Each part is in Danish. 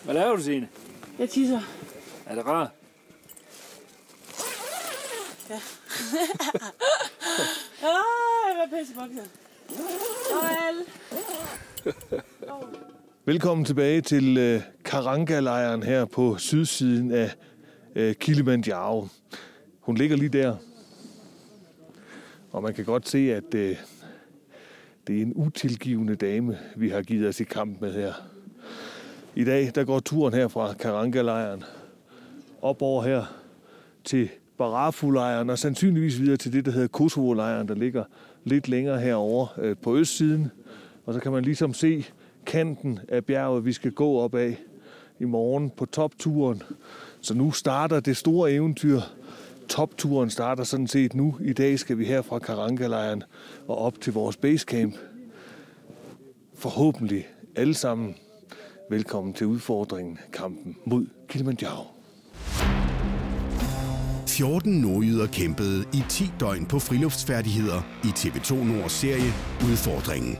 Hvad laver du, Signe? Jeg tisser. Er det rart? Ja. Jeg var pissebokset. Velkommen tilbage til Karangalejren her på sydsiden af Kilimanjaro. Hun ligger lige der. Og man kan godt se, at det er en utilgivende dame, vi har givet os i kamp med her. I dag der går turen her fra Karangalejren op over her til Barafu-lejren og sandsynligvis videre til det, der hedder Kosovo-lejren, der ligger lidt længere herovre på østsiden. Og så kan man ligesom se kanten af bjerget, vi skal gå op af i morgen på topturen. Så nu starter det store eventyr. Topturen starter sådan set nu. I dag skal vi her fra Karangalejren og op til vores basecamp. Forhåbentlig alle sammen velkommen til udfordringen, kampen mod Kilimanjaro. 14 nordjyder kæmpede i 10 døgn på friluftsfærdigheder i TV2 Nords serie Udfordringen.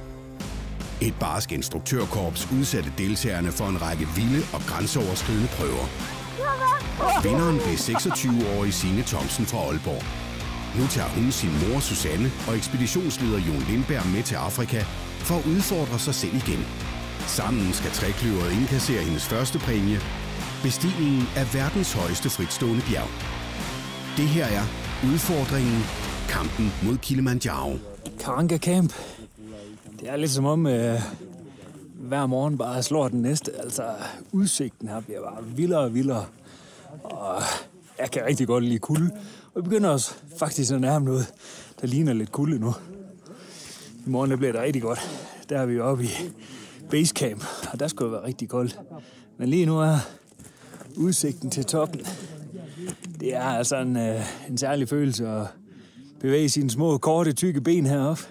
Et barsk instruktørkorps udsatte deltagerne for en række vilde og grænseoverskridende prøver. Vinderen blev 26-årige Signe Thomsen fra Aalborg. Nu tager hun sin mor Susanne og ekspeditionsleder Jon Lindberg med til Afrika for at udfordre sig selv igen. Sammen skal trekløveret indkassere hendes første præmie, bestigningen af verdens højeste fritstående bjerg. Det her er udfordringen, kampen mod Kilimanjaro. Karanga Camp. Det er lidt som om hver morgen bare slår den næste. Altså udsigten her bliver bare vildere og vildere. Og jeg kan rigtig godt lide kulde. Og vi begynder også faktisk at nærme noget, der ligner lidt kulde nu. I morgen der bliver det rigtig godt. Der er vi oppe i basecamp, og der skal jo være rigtig koldt. Men lige nu er udsigten til toppen. Det er altså en særlig følelse at bevæge sine små, korte, tykke ben heroppe.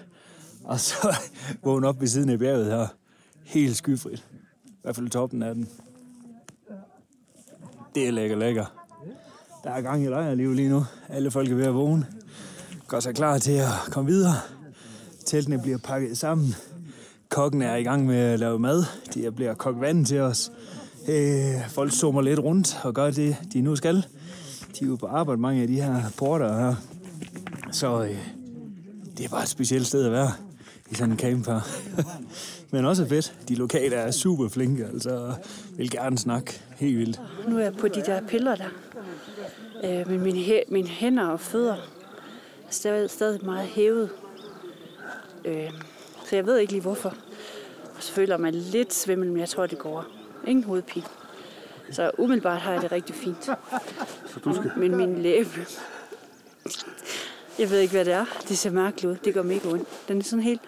Og så vågne op ved siden af bjerget her. Helt skyfrit. I hvert fald toppen af den. Det er lækker. Der er gang i lejrliv lige nu. Alle folk er ved at vågne. Gør sig klar til at komme videre. Teltene bliver pakket sammen. Kokken er i gang med at lave mad. De bliver kogt vand til os. Folk zoomer lidt rundt og gør det, de nu skal. De er jo på arbejde, mange af de her porter her. Så det er bare et specielt sted at være i sådan en camp her. Men også fedt. De lokale er super flinke, altså vil gerne snakke helt vildt. Nu er jeg på de der piller der. Men mine hænder og fødder er stadig meget hævet. Så jeg ved ikke lige hvorfor. Og så føler man lidt svimmel, men jeg tror, det går. Ingen hovedpine. Så umiddelbart har jeg det rigtig fint. Så du skal... Men min læbe... Jeg ved ikke, hvad det er. Det ser mærkeligt ud. Det går mega ondt. Den er sådan helt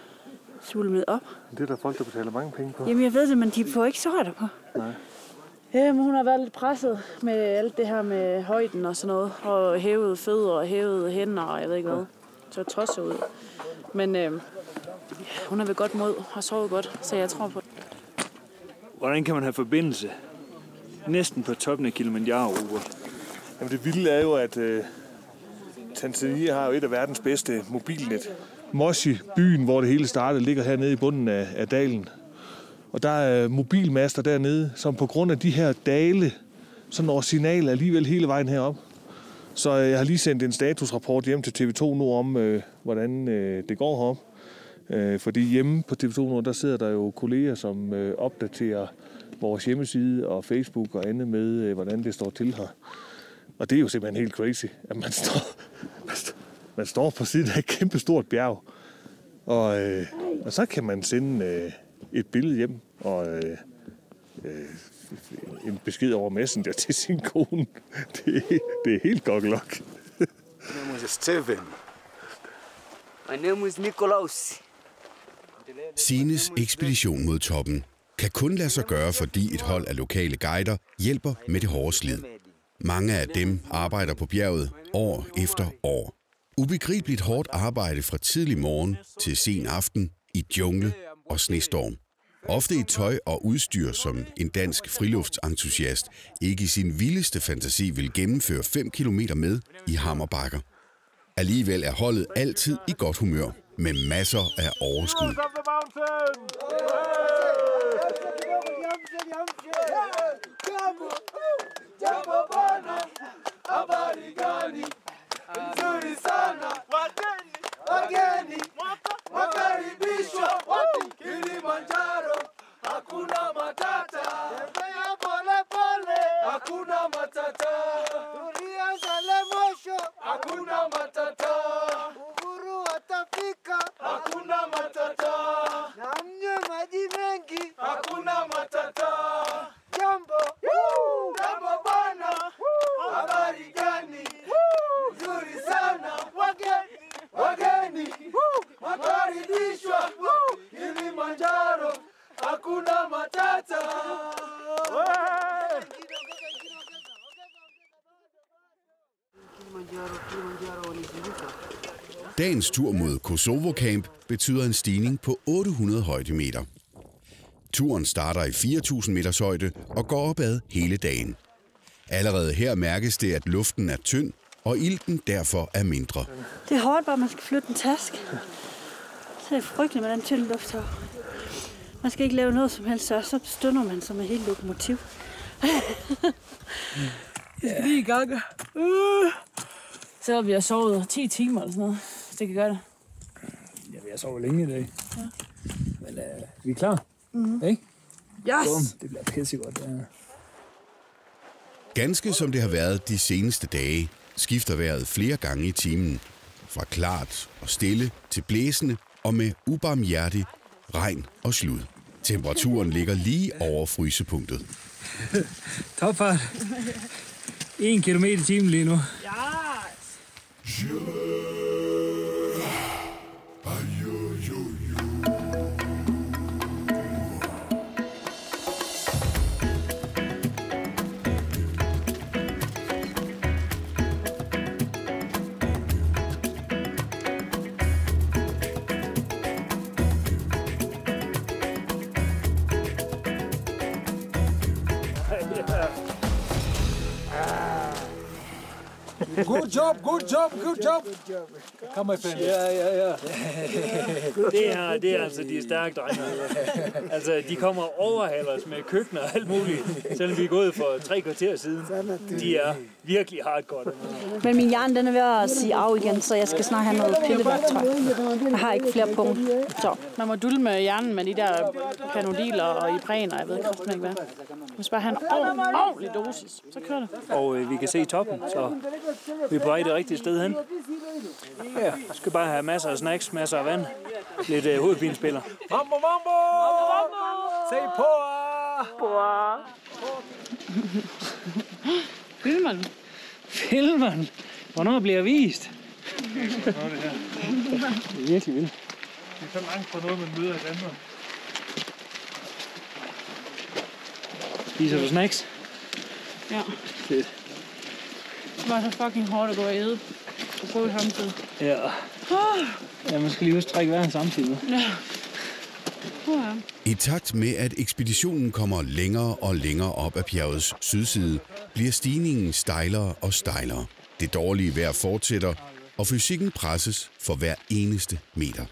svulmet op. Det er der folk, der betaler mange penge på. Jamen, jeg ved det, men de får ikke sorter på. Nej. Jamen, hun har været lidt presset med alt det her med højden og sådan noget. Og hævede fødder og hævede hænder og jeg ved ikke hvad. Så trods ud. Men hun har ved godt mod og sovet godt, så jeg tror på det. Hvordan kan man have forbindelse næsten på toppen af Kilimanjaro? Jamen, det vilde er jo, at Tanzania har jo et af verdens bedste mobilnet. Moshi, byen, hvor det hele startede, ligger hernede i bunden af dalen. Og der er mobilmaster dernede, som på grund af de her dale, så når signalet alligevel hele vejen herop. Så jeg har lige sendt en statusrapport hjem til TV2 Nord om, hvordan det går herop. Fordi hjemme på TV2 Nord, der sidder der jo kolleger, som opdaterer vores hjemmeside og Facebook og andet med, hvordan det står til her. Og det er jo simpelthen helt crazy, at man står på siden af et kæmpestort bjerg. Og så kan man sende et billede hjem og en besked over Messenger til sin kone. Det er helt gokkelok. My name is Steven. My name is Nikolaus. Signes ekspedition mod toppen kan kun lade sig gøre, fordi et hold af lokale guider hjælper med det hårde slid. Mange af dem arbejder på bjerget år efter år. Ubegribeligt hårdt arbejde fra tidlig morgen til sen aften i jungle og snestorm. Ofte i tøj og udstyr, som en dansk friluftsentusiast ikke i sin vildeste fantasi vil gennemføre 5 kilometer med i hammerbakker. Alligevel er holdet altid i godt humør, med masser af overskud. Dagens tur mod Kosovo Camp betyder en stigning på 800 højdemeter. Turen starter i 4.000 meters højde og går opad hele dagen. Allerede her mærkes det, at luften er tynd, og ilten derfor er mindre. Det er hårdt, bare man skal flytte en taske. Så er det frygteligt med den tynde luft her. Man skal ikke lave noget som helst, så stønner man som et helt lokomotiv. Jeg skal lige i gang. Selvom vi har sovet 10 timer eller sådan noget, så det kan gøre det. Ja, vi har sovet længe i dag. Ja. Men vi er klar. Ikke? Yes! Det bliver pissegodt. Ja. Ganske som det har været de seneste dage, skifter vejret flere gange i timen. Fra klart og stille til blæsende og med ubarmhjertig regn og slud. Temperaturen ligger lige over frysepunktet. Topfart. 1 kilometer i timen lige nu. Yes! Good job, good job, good job. Come my friend. Ja. Det er altså de stærke drenge. Altså, de kommer og overhaler os med køkkener og alt muligt, selvom vi er gået for 3 kvarter siden. De er virkelig hardcore. Men min hjerne, den er ved at sige af igen, så jeg skal snart have noget pilleværktøj. Jeg har ikke flere punkter. Så. Man må dulle med hjernen med de der panodiler og Ipren, og jeg ved ikke hvad. Man skal bare have en ordentlig dosis, så kører det. Og vi kan se toppen, så vi er på vej det rigtige sted hen. Ja, skal bare have masser af snacks, masser af vand, lidt hovedpinespiller. Mambo! Se på! Filmen? Hvornår bliver vist? Det er virkelig vildt. Det er så langt fra noget, man møder i Danmark. Spiser du snacks? Ja. Fedt. Det var så fucking hårdt at gå og æde på god samtidig. Ja. Ja, man skal lige huske trække vejret samtidig. Ja. I takt med, at ekspeditionen kommer længere og længere op ad bjergets sydside, bliver stigningen stejlere og stejlere. Det dårlige vejr fortsætter, og fysikken presses for hver eneste meter.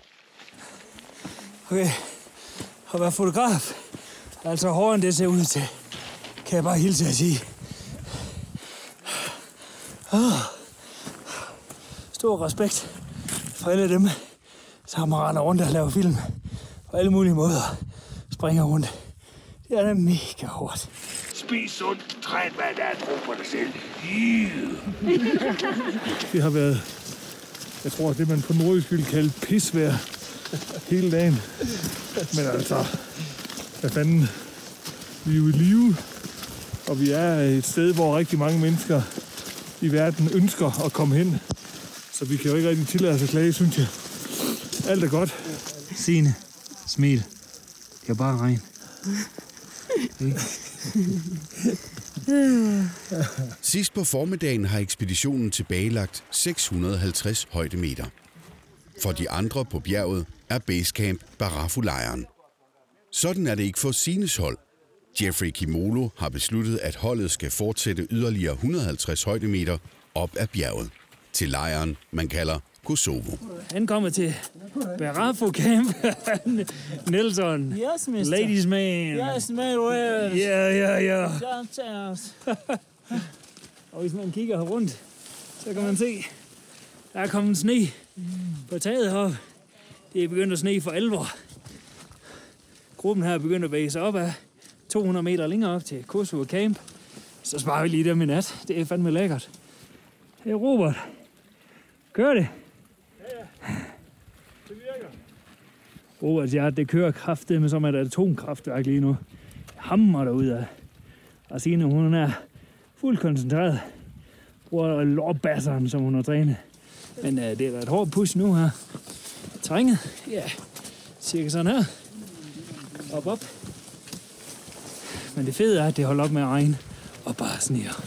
Okay, at være fotograf er altså hårdere end det ser ud til, kan jeg bare hilse at sige. Stor respekt for alle dem, som render rundt og laver film på alle mulige måder. Springer rundt. Det er da mega hårdt. Spis sundt, træn hvad der er brug for dig selv. Det har været, jeg tror, det man på nordjysk ville kalde pisvejr hele dagen. Men altså, hvad fanden, vi er jo i live, og vi er et sted, hvor rigtig mange mennesker i verden ønsker at komme hen. Så vi kan jo ikke rigtig tillade os at klage, synes jeg. Alt er godt. Signe, smil. Det er bare regn. Sidst på formiddagen har ekspeditionen tilbagelagt 650 højdemeter. For de andre på bjerget er Basecamp Barafulejren. Sådan er det ikke for Signes hold. Jeffrey Kimolo har besluttet, at holdet skal fortsætte yderligere 150 højdemeter op ad bjerget. Til lejren, man kalder Kosovo. Han kommer til Barafo Camp. Nelson. Yes, mister. Ladies man. Yes, man. Well. Ja. John. Og hvis man kigger her rundt, så kan man se, der er kommet sne på taget heroppe. Det er begyndt at sne for alvor. Gruppen her er begyndt at bevæge sig op af 200 meter længere op til Kosovo Camp. Så sparer vi lige dem i nat. Det er fandme lækkert. Hey Robert, kører det? Ja. Det virker. Robert, ja, det kører kraftedeme som et atomkraftværk lige nu. Hammer derudad. Og Signe, hun er fuldt koncentreret. Bruger lårbasseren, som hun har trænet. Men det er da et hårdt push nu her. Terrænet, ja, cirka sådan her. Op. Men det fede er, at det holder op med at regne og bare sneer.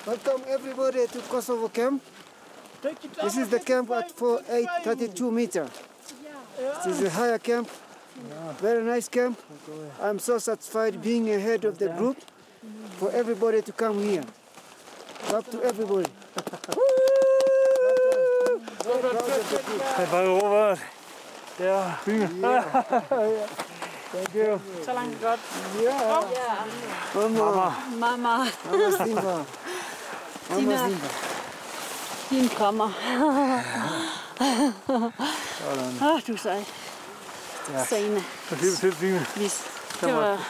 Welcome everybody to Kosovo camp. This is the camp at 832 meters. This is a higher camp. Very nice camp. I'm so satisfied being ahead of the group for everybody to come here. Up to everybody. Hej Robert. Ja, fint. Thank you. Så langt godt. Mama. Din kommer. Du er sej. Sane. Så siger du til, Signe.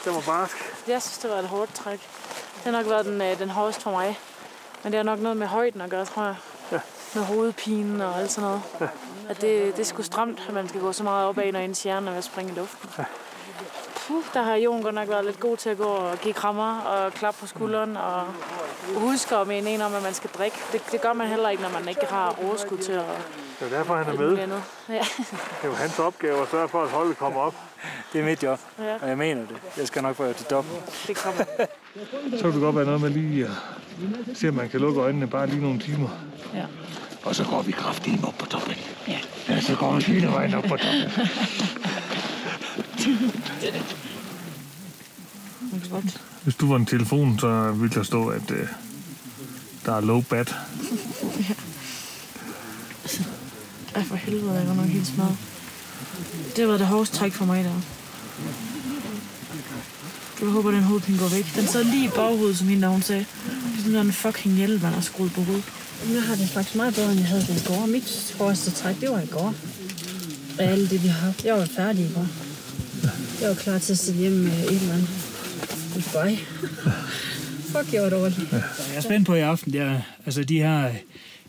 Den var barsk. Jeg synes, det var et hårdt træk. Det har nok været den hårdeste for mig. Men det har nok noget med højden at gøre, tror jeg. Ja. Med hovedpinen og alt sådan noget. Ja. At det er sgu stramt, at man skal gå så meget opad, når ens hjerne er ved at springe i luften. Ja. Der har Jon godt nok været lidt god til at gå og give krammer og klappe på skulderen og huske at mene en om, at man skal drikke. Det gør man heller ikke, når man ikke har overskud til at... Det er derfor, han er med. Ja. Det er jo hans opgave at sørge for, at holdet kommer op. Det er mit job, og jeg mener det. Jeg skal nok få til toppen. Det kommer. Så kan det godt være noget med lige at se, om man kan lukke øjnene bare lige nogle timer. Ja. Og så går vi kraftigt op på toppen. Ja, så går vi hele vejen op på toppen. Hvis du var en telefon, så ville der stå, at der er low bat. Ej, for helvede, jeg var nok helt smadret. Det var det hårdeste træk for mig der. Jeg håber, den hovedpine går væk. Den sad lige i baghovedet, som hende, hun sagde. Det er en fucking hjælp, man har skruet på hovedet. Jeg har det faktisk meget bedre, end jeg havde det i går. Mit hårdeste træk, det var i går. Og alt det, vi har haft. Jeg var færdig i går. Jeg var klar til at sidde hjemme med et eller andet. Goodbye. Fuck, jeg var dårlig. Jeg er spændt på i aften, altså de her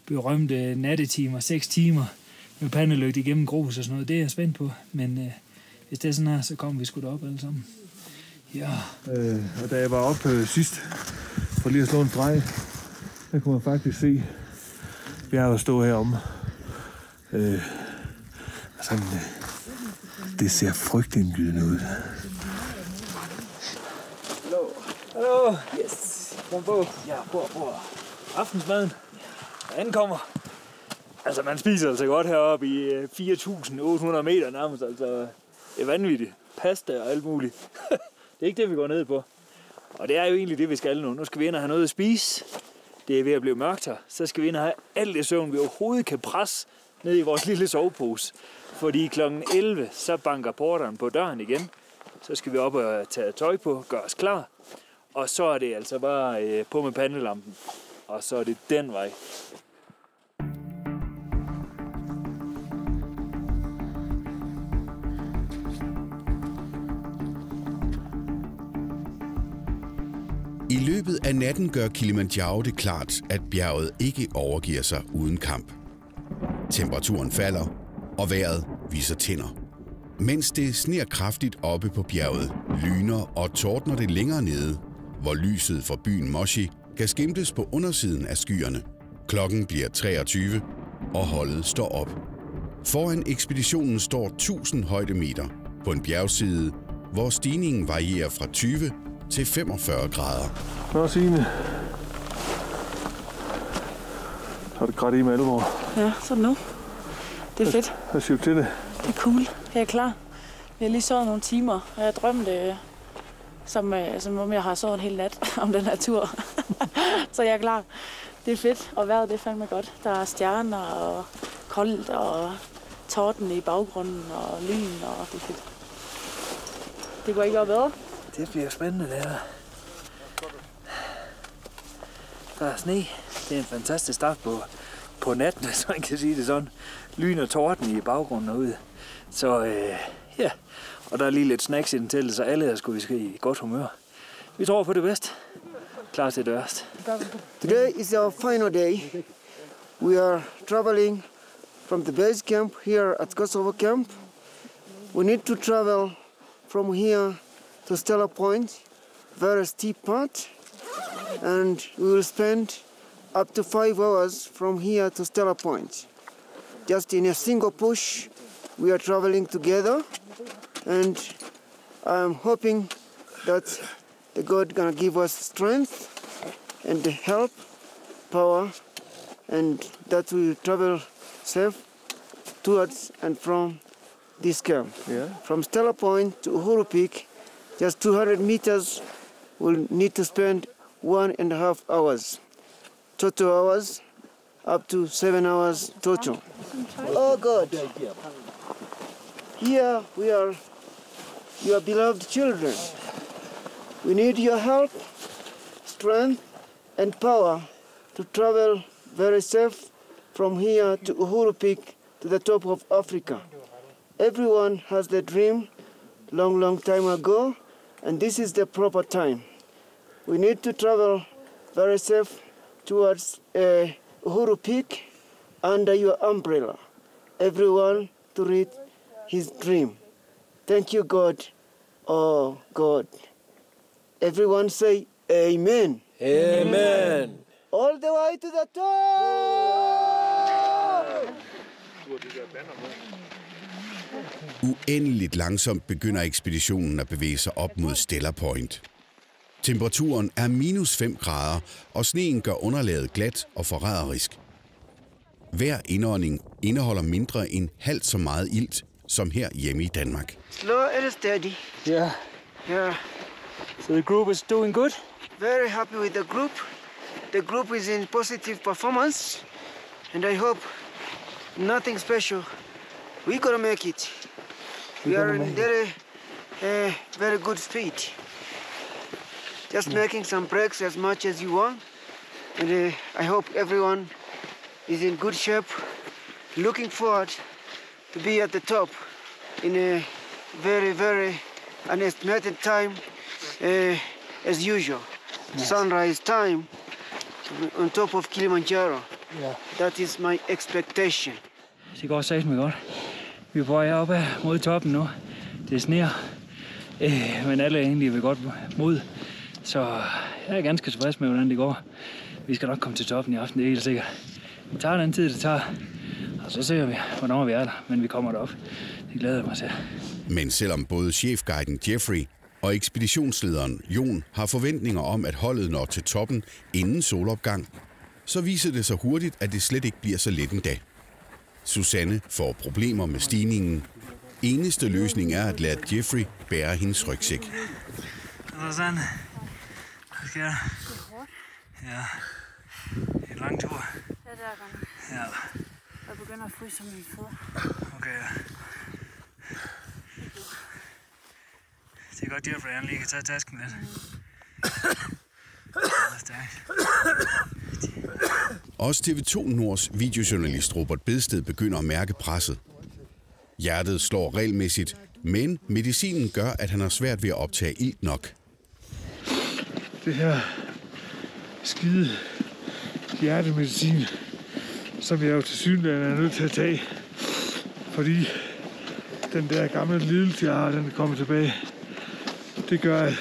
berømte nattetimer, 6 timer med pandelygte igennem grus og sådan noget. Det er jeg spændt på, men hvis det er sådan her, så kommer vi sgu da op alle sammen. Ja. Og da jeg var oppe sidst, for lige at slå en streg, der kunne man faktisk se bjerget stå heromme. Det ser frygtindgydende ud. Hallo, yes, kom på. Ja, på. Aftensmaden ankommer. Altså, man spiser altså godt heroppe i 4.800 meter nærmest, altså det er vanvittigt. Pasta og alt muligt. Det er ikke det, vi går ned på. Og det er jo egentlig det, vi skal nu. Nu skal vi ind og have noget at spise. Det er ved at blive mørkt her. Så skal vi ind og have alt det søvn, vi overhovedet kan presse ned i vores lille sovepose. Fordi kl. 11, så banker porteren på døren igen. Så skal vi op og tage tøj på, gøre os klar. Og så er det altså bare på med pandelampen. Og så er det den vej. I løbet af natten gør Kilimanjaro det klart, at bjerget ikke overgiver sig uden kamp. Temperaturen falder, og vejret viser tænder. Mens det sner kraftigt oppe på bjerget, lyner og tordner det længere nede, hvor lyset fra byen Moshi kan skimtes på undersiden af skyerne. Klokken bliver 23, og holdet står op. Foran ekspeditionen står 1000 højdemeter på en bjergside, hvor stigningen varierer fra 20 til 45 grader. Nå, Signe. Har du grædt i med alvor? Ja, sådan nu. Det er fedt. Hvad siger du til det? Det er cool. Jeg er klar. Vi har lige sovet nogle timer, og jeg drømte, som om jeg har sovet en hel nat om den her tur. Så jeg er klar. Det er fedt, og vejret det er fandme godt. Der er stjerner og koldt og torden i baggrunden og lyn, og det er fedt. Det går ikke være bedre. Det bliver spændende, det her. Der er sne. Det er en fantastisk start på natten, så man kan sige det sådan. Lyn og torden i baggrunden herude. Så ja, og der er lige lidt snacks i den til, så alle er i godt humør. Vi tror på det bedste. Klar til det værste. Today is our final day. We are traveling from the base camp here at Kosovo camp. We need to travel from here to Stella Point, very steep part, and we will spend up to 5 hours from here to Stella Point. Just in a single push, we are traveling together, and I'm hoping that the God gonna give us strength and help, power, and that we travel safe towards and from this camp. Ja. From Stella Point to Uhuru Peak, just 200 meters, we'll need to spend 1.5 hours. Total hours, up to 7 hours total. Oh God, here we are, your beloved children. We need your help, strength, and power to travel very safe from here to Uhuru Peak to the top of Africa. Everyone has the dream long time ago, and this is the proper time. We need to travel very safe towards Uhuru Peak under your umbrella. Everyone to reach his dream. Thank you, God. Oh, God. Everyone say amen. Amen. All the way to the top! Uendeligt langsomt begynder ekspeditionen at bevæge sig op mod Stella Point. Temperaturen er -5 grader, og sneen gør underlaget glat og forræderisk. Hver indånding indeholder mindre end halvt så meget ilt som her hjemme i Danmark. Slow and steady. Yeah. Yeah. So the group is doing good? Very happy with the group. The group is in positive performance, and I hope nothing special. We're gonna make it. We are in very good speed. Just making some breaks as much as you want, and I hope everyone is in good shape. Looking forward to be at the top in a very unestimated time, as usual. Nice. Sunrise time on top of Kilimanjaro. Yeah. That is my expectation. Det går satme godt. Vi er på vej op mod toppen nu. Det sneer, men alle er egentlig ved godt mod. Så jeg er ganske tilfreds med, hvordan det går. Vi skal nok komme til toppen i aften, det er helt sikkert. Det tager den tid, det tager, og så ser vi, hvornår vi er der. Men vi kommer derop. Det glæder jeg mig til. Men selvom både chefguiden Jeffrey og ekspeditionslederen Jon har forventninger om, at holdet når til toppen inden solopgang, så viser det sig hurtigt, at det slet ikke bliver så let en dag. Susanne får problemer med stigningen. Eneste løsning er at lade Jeffrey bære hendes rygsæk. Susanne, hvad sker der? Ja, en lang tur. Ja, det er godt. Ja. Jeg begynder at fryse mine fødder. Okay, ja. Det er godt, Jeffrey, han lige kan tage tasken lidt. Det er stærkt. Også TV2 Nords videojournalist Robert Bedsted begynder at mærke presset. Hjertet slår regelmæssigt, men medicinen gør, at han har svært ved at optage ilt nok. Det her skide hjertemedicin, som jeg jo til synligheden er nødt til at tage, fordi den der gamle lidelse, jeg har, den er kommet tilbage. Det gør, at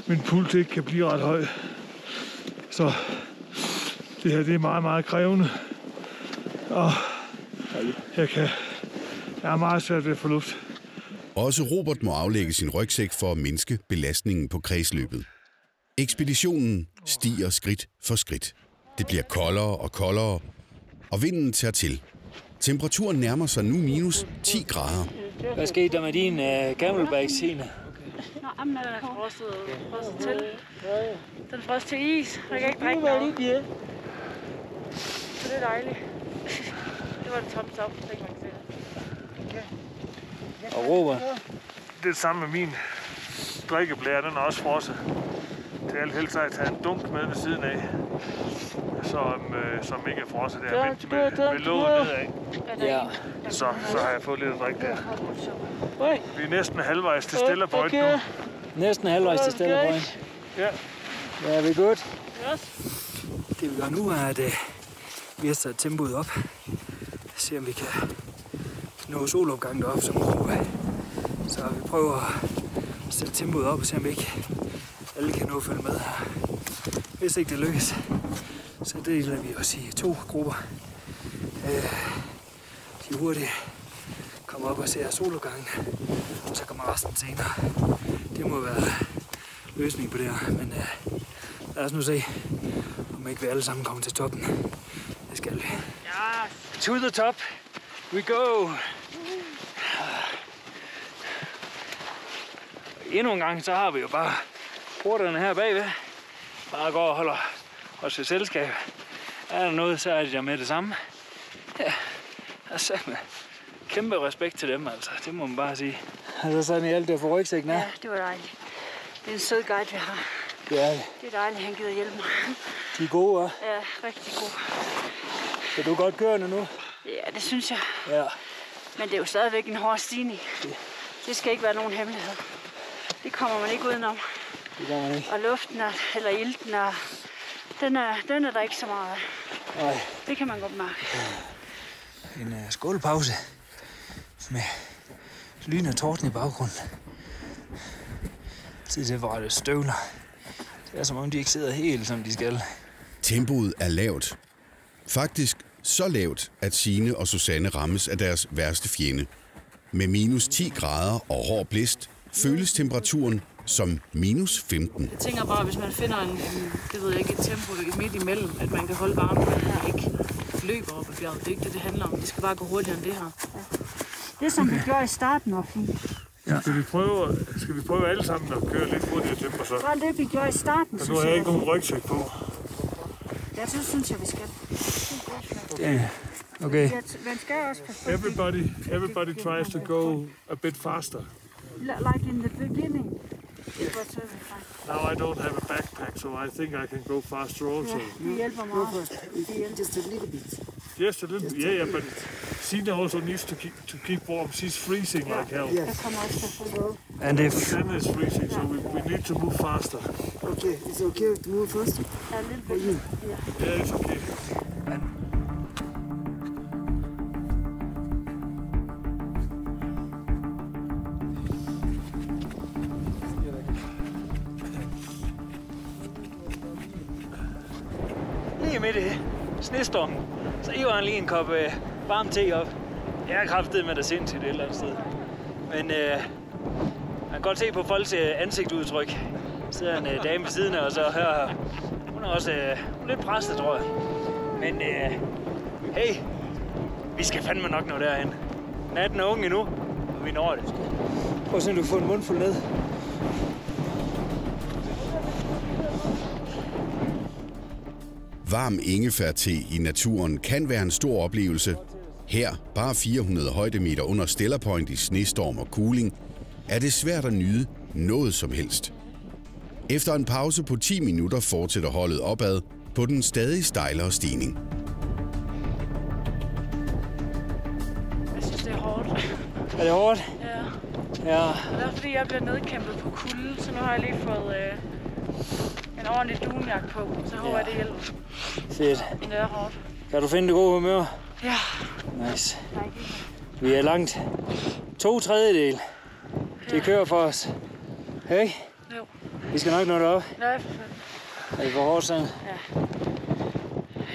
min puls ikke kan blive ret høj. Så det her, det er meget krævende. Og jeg er meget svært ved at få luft. Også Robert må aflægge sin rygsæk for at mindske belastningen på kredsløbet. Ekspeditionen stiger skridt for skridt. Det bliver koldere og koldere, og vinden tager til. Temperaturen nærmer sig nu -10 grader. Hvad skete der med din camelback, Signe? Nå, den er frosset til. Den frosset til is. Jeg kan ikke drikke noget. Så det er dejligt. Det var en thumbs up, det kan man se. Og Robert? Det er det samme med min drikkeblære, den er også frosset. Til alt helst at tage en dunk med ved siden af, som ikke er frosset der, med låget nedad. Ja. Så har jeg fået lidt at drikke der. Vi er næsten halvvejs til Stella Point nu. Næsten halvvejs til Stella Point. Ja. Ja, vi er godt. Det vi gør nu er, at vi har sat tempoet op. Se om vi kan nå solopgangen deroppe som gruppe. Så vi prøver at sætte tempoet op og se om vi ikke alle kan nå at følge med her. Hvis ikke det lykkes, Så deler vi os i 2 grupper. De hurtigt kommer op og ser solopgangen, og så kommer resten senere. Det må være løsning på det her, men lad os nu se, om ikke vi alle sammen kommer til toppen. Det skal vi. Ja, to the top we go! Endnu en gang, så har vi jo bare porterne her bagved. Bare går og holder os til selskab. Er der noget, så er de der med det samme. Ja, altså med kæmpe respekt til dem, altså. Det må man bare sige. Altså sådan i alt det for rygsækken er. Ja, det var dejligt. Det er en sød guide, vi har. Det er det. Det er dejligt, han gider hjælpe mig. De er gode, hva'? Ja, rigtig gode. Er du godt kørende nu? Ja, det synes jeg. Ja. Men det er jo stadigvæk en hård stigning. Det skal ikke være nogen hemmelighed. Det kommer man ikke udenom. Det gør man ikke. Og luften er, eller ilten er, den er der ikke så meget af. Nej. Det kan man godt mærke. En skålpause med lyn og torden i baggrunden. Tid til at forrette støvler. Det er som om de ikke sidder helt som de skal. Tempoet er lavt. Faktisk så lavt, at Signe og Susanne rammes af deres værste fjende. Med minus 10 grader og hård blæst føles temperaturen som minus 15. Jeg tænker bare, hvis man finder det ved jeg ikke, et tempo midt imellem, at man kan holde varmen, men ikke løber op ad bjerget. Det er ikke det, det handler om. Det skal bare gå hurtigere end det her. Det som vi gjorde i starten var fint. Ja. Skal vi prøve alle sammen at køre lidt hurtigere tempo så? Det var det, vi gjorde i starten. Og nu har jeg ikke nogen rygsæk på. Ja, det synes jeg, vi skal. Yeah. Okay. Man skal også passe på. Everybody tries to go a bit faster. Like in the beginning. It was very fine. Now I don't have a backpack, so I think I can go faster also. Det hjælper meget. Just a little bit. Just a little bit, yeah, but Sina also needs to keep warm. She's freezing like hell. Jeg kommer også til at få. And if Susanne is freezing, so we need to move faster. Okay, it's okay to move faster? A little bit. Yeah, it's okay. lige midt i snestormen, så hiver han lige en kop varm te op. Jeg er kraftet med det sindssygt et eller andet sted. Men man kan godt se på folks ansigtsudtryk. Der sidder en dame ved siden af, og så hører hun er også lidt presset, tror jeg. Men hey, vi skal fandme nok nå derhen. Natten er ung endnu, og vi når det. Prøv at se, om du kan få en mundfuld ned. Varm ingefærte i naturen kan være en stor oplevelse. Her, bare 400 højdemeter under Stella Point i snestorm og kuling, er det svært at nyde noget som helst. Efter en pause på 10 minutter fortsætter holdet opad på den stadig stejlere stigning. Jeg synes, det er hårdt. Er det hårdt? Ja. Ja. Det er fordi, jeg bliver nedkæmpet på kulde, så nu har jeg lige fået en ordentlig dunjakke på, så håber jeg, det hjælper. Fedt. Men det er hårdt. Kan du finde det gode humør? Ja. Nice. Vi er langt 2/3. Det kører for os. Hey? Jo. Vi skal nok nå det op. Nej, for fanden. Er det for hårdt sådan? Ja.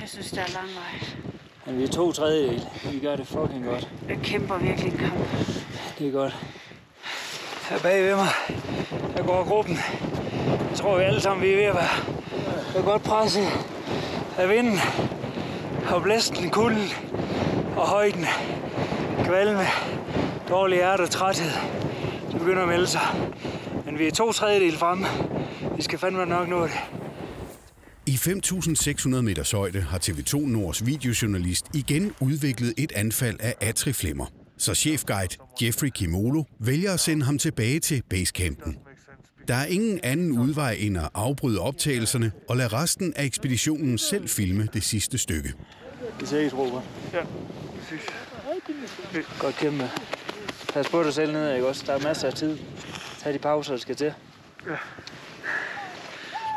Jeg synes, det er lang vej. Men vi er 2/3. Vi gør det fucking godt. Jeg kæmper virkelig en kamp. Det er godt. Her bag ved mig, der går gruppen. Jeg tror, vi alle sammen vi er ved at være godt presset af vinden og blæsten, kulden og højden. Kvalme, dårlig hjerte og træthed. Det begynder at melde sig. Men vi er 2/3 fremme. Vi skal fandme nok nå det. I 5.600 meters højde har TV2 Nords videojournalist igen udviklet et anfald af atriflimmer. Så chefguide Jeffrey Kimolo vælger at sende ham tilbage til basecampen. Der er ingen anden udvej end at afbryde optagelserne og lade resten af ekspeditionen selv filme det sidste stykke. Det ser ikke Robert. Ja, Godt kæmpe. Pas på dig selv ned, ikke også? Der er masser af tid. Tag de pauser, der skal til. Ja.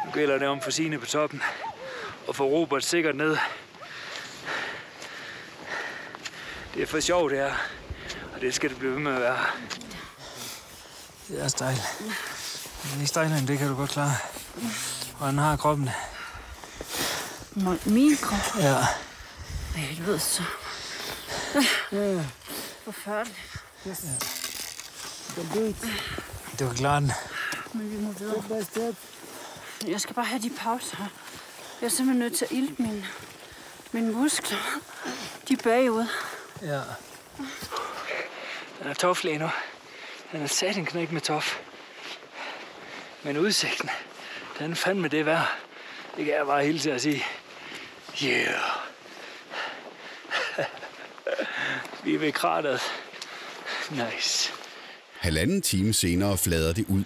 Nu gælder det om for Signe på toppen og få Robert sikkert ned. Det er for sjovt, det her. Og det skal det blive ved med at være. Det er stejl. Men i stejlen, det kan du godt klare. Og han har kroppen. Min krop? Ja. Nej, du ved så. Forfærdeligt. Yes. Det var klart. Men vi må videre. Step by step. Jeg skal bare have de pauser her. Jeg er simpelthen nødt til at ilde mine muskler. De er bagud. Ja. Den er tof lige nu. Den er satan knæk med tof. Men udsigten, den er fandme det værd. Det kan jeg bare hilse at sige. Yeah. Vi er ved krateret. Nice. 1,5 time senere flader det ud.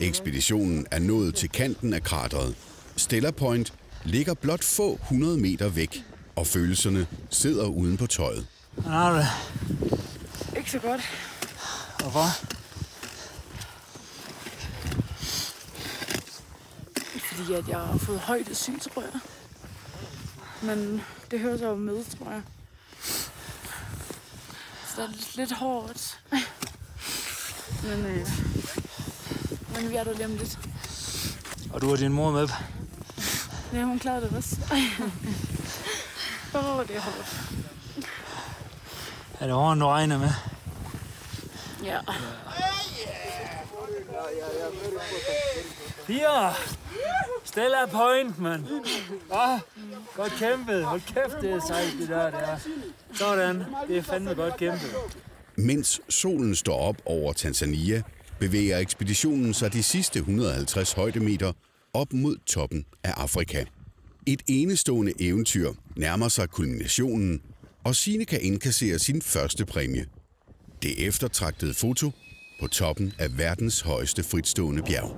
Ekspeditionen er nået til kanten af krateret. Stella Point ligger blot få 100 meter væk, og følelserne sidder uden på tøjet. Hvordan har du det? Ikke så godt. Hvorfor? Fordi at jeg har fået højdesyg, tror jeg. Men det hører sig jo med, tror jeg. Så det er lidt hårdt. Men vi er der lige om lidt. Og du har din mor med? Ja, hun klarer det også. Det er hårdt. Er det hårdt, du regner med? Ja. Fire! Stella Point, mand. Godt kæmpet. Hold kæft, det er sejt, det der. Sådan. Det er fandme godt kæmpet. Mens solen står op over Tanzania, bevæger ekspeditionen sig de sidste 150 højdemeter op mod toppen af Afrika. Et enestående eventyr nærmer sig kulminationen, og Signe kan indkassere sin første præmie. Det eftertragtede foto på toppen af verdens højeste fritstående bjerg.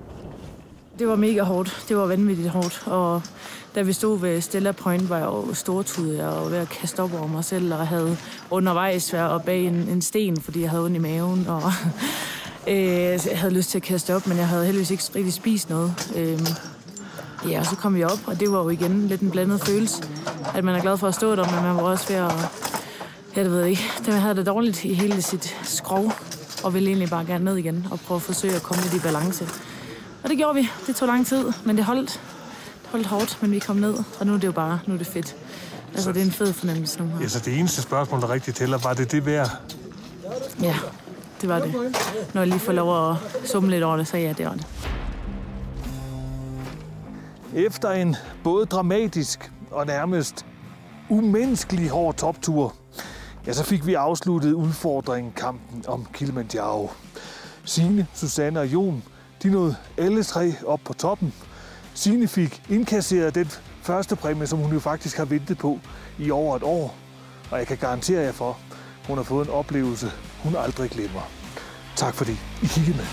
Det var mega hårdt. Det var vanvittigt hårdt. Og da vi stod ved Stella Point, var jeg jo stortudet. Jeg var ved at kaste op over mig selv, og havde undervejs været op bag en sten, fordi jeg havde ondt i maven. Og jeg havde lyst til at kaste op, men jeg havde heldigvis ikke rigtig spist noget. Ja, og så kom vi op, og det var jo igen lidt en blandet følelse. At man er glad for at stå der, men man var også ved at... Ja, det ved jeg ikke. Man havde det dårligt i hele sit skrov, og ville egentlig bare gerne ned igen og prøve at forsøge at komme lidt i balance. Og det gjorde vi. Det tog lang tid, men det holdt hårdt, men vi kom ned, og nu er det jo bare, nu er det fedt. Altså, det er en fed fornemmelse nu her. Ja, så det eneste spørgsmål, der rigtigt tæller, var det værd? Ja, det var det. Når jeg lige får lov at summe lidt over det, så ja, det var det. Efter en både dramatisk og nærmest umenneskelig hård toptur, ja, så fik vi afsluttet udfordringen kampen om Kilimanjaro. Signe, Susanne og Jon, de nåede alle tre op på toppen. Signe fik indkasseret den første præmie, som hun jo faktisk har ventet på i over et år. Og jeg kan garantere jer for, at hun har fået en oplevelse, hun aldrig glemmer. Tak fordi I kiggede med.